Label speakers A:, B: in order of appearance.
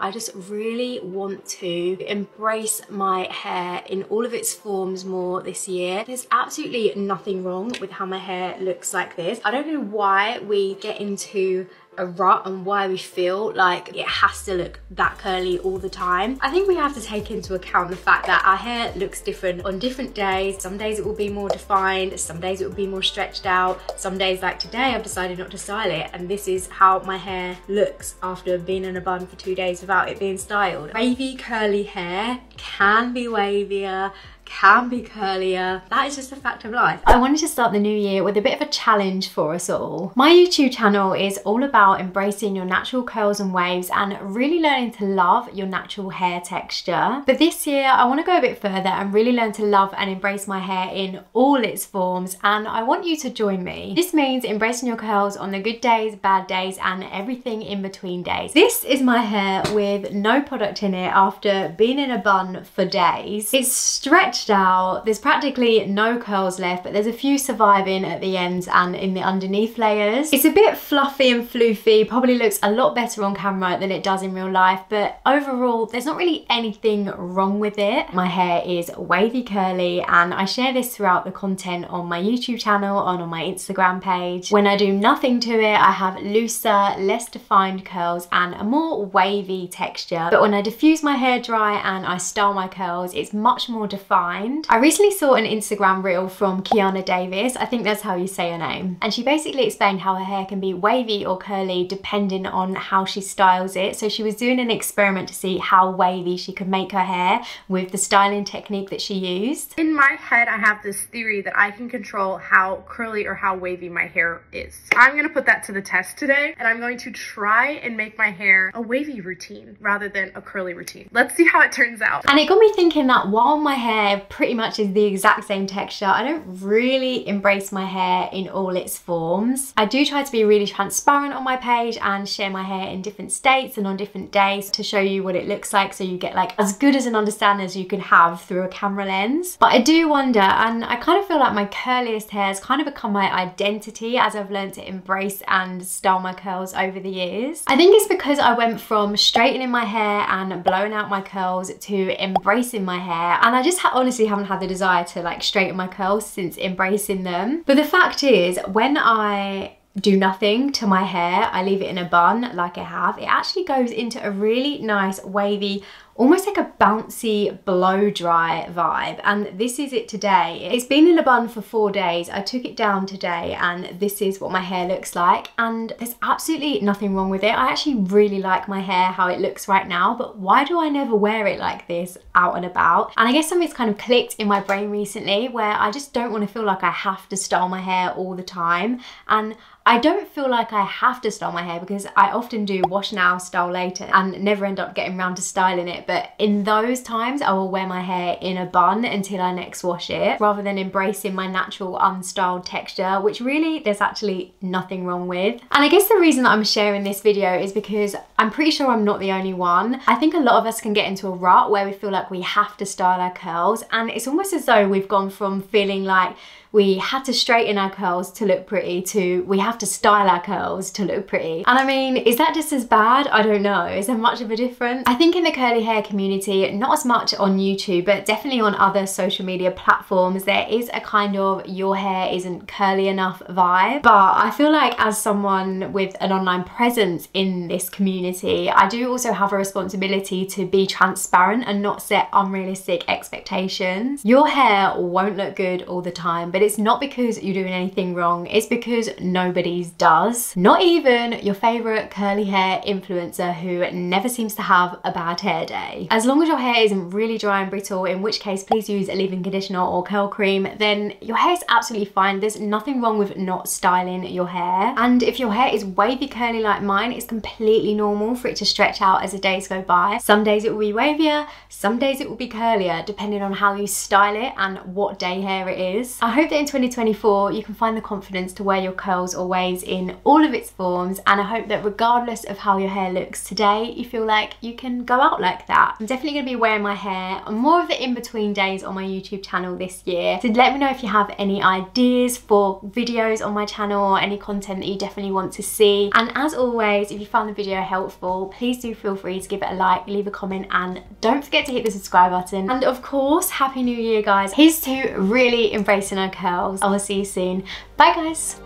A: I just really want to embrace my hair in all of its forms more this year. There's absolutely nothing wrong with how my hair looks like this. I don't know why we get into a rut and why we feel like it has to look that curly all the time. I think we have to take into account the fact that our hair looks different on different days. Some days it will be more defined, some days it will be more stretched out. Some days, like today, I've decided not to style it, and this is how my hair looks after being in a bun for 2 days without it being styled. Wavy curly hair can be wavier, can be curlier. That is just a fact of life. I wanted to start the new year with a bit of a challenge for us all. My YouTube channel is all about embracing your natural curls and waves and really learning to love your natural hair texture. But this year I want to go a bit further and really learn to love and embrace my hair in all its forms, and I want you to join me. This means embracing your curls on the good days, bad days, and everything in between days. This is my hair with no product in it after being in a bun for days. It's stretched out, there's practically no curls left, but there's a few surviving at the ends and in the underneath layers. It's a bit fluffy and floofy, probably looks a lot better on camera than it does in real life, but overall there's not really anything wrong with it. My hair is wavy curly, and I share this throughout the content on my YouTube channel and on my Instagram page. When I do nothing to it, I have looser, less defined curls and a more wavy texture, but when I diffuse my hair dry and I style my curls, it's much more defined. I recently saw an Instagram reel from Kiana Davis, I think that's how you say her name, and she basically explained how her hair can be wavy or curly depending on how she styles it. So she was doing an experiment to see how wavy she could make her hair with the styling technique that she used. In my head, I have this theory that I can control how curly or how wavy my hair is. I'm gonna put that to the test today, and I'm going to try and make my hair a wavy routine rather than a curly routine. Let's see how it turns out. And it got me thinking that while my hair pretty much is the exact same texture, I don't really embrace my hair in all its forms. I do try to be really transparent on my page and share my hair in different states and on different days to show you what it looks like, so you get like as good as an understanding as you can have through a camera lens. But I do wonder, and I kind of feel like my curliest hair has kind of become my identity as I've learned to embrace and style my curls over the years. I think it's because I went from straightening my hair and blowing out my curls to embracing my hair, and I just honestly haven't had the desire to like straighten my curls since embracing them. But the fact is, when I do nothing to my hair, I leave it in a bun like I have, it actually goes into a really nice wavy, almost like a bouncy blow dry vibe, and this is it today. It's been in a bun for 4 days. I took it down today and this is what my hair looks like, and there's absolutely nothing wrong with it. I actually really like my hair how it looks right now, but why do I never wear it like this out and about? And I guess something's kind of clicked in my brain recently where I just don't want to feel like I have to style my hair all the time, and I don't feel like I have to style my hair because I often do wash now, style later, and never end up getting around to styling it. But in those times, I will wear my hair in a bun until I next wash it, rather than embracing my natural unstyled texture, which really there's actually nothing wrong with. And I guess the reason that I'm sharing this video is because I'm pretty sure I'm not the only one. I think a lot of us can get into a rut where we feel like we have to style our curls, and it's almost as though we've gone from feeling like we had to straighten our curls to look pretty to we have to style our curls to look pretty. And I mean, is that just as bad? I don't know. Is there much of a difference? I think in the curly hair community, not as much on YouTube, but definitely on other social media platforms, there is a kind of your hair isn't curly enough vibe. But I feel like as someone with an online presence in this community, I do also have a responsibility to be transparent and not set unrealistic expectations. Your hair won't look good all the time, but it's not because you're doing anything wrong, it's because nobody's does. Not even your favorite curly hair influencer who never seems to have a bad hair day. As long as your hair isn't really dry and brittle, in which case please use a leave-in conditioner or curl cream, then your hair is absolutely fine. There's nothing wrong with not styling your hair. And if your hair is wavy curly like mine, it's completely normal for it to stretch out as the days go by. Some days it will be wavier, some days it will be curlier, depending on how you style it and what day hair it is. I hope that in 2024 you can find the confidence to wear your curls or waves in all of its forms, and I hope that regardless of how your hair looks today, you feel like you can go out like that. I'm definitely going to be wearing my hair on more of the in-between days on my YouTube channel this year, so let me know if you have any ideas for videos on my channel or any content that you definitely want to see. And as always, if you found the video helpful, please do feel free to give it a like, leave a comment, and don't forget to hit the subscribe button. And of course, Happy New Year guys. Here's to really embracing our curls. I will see you soon. Bye guys.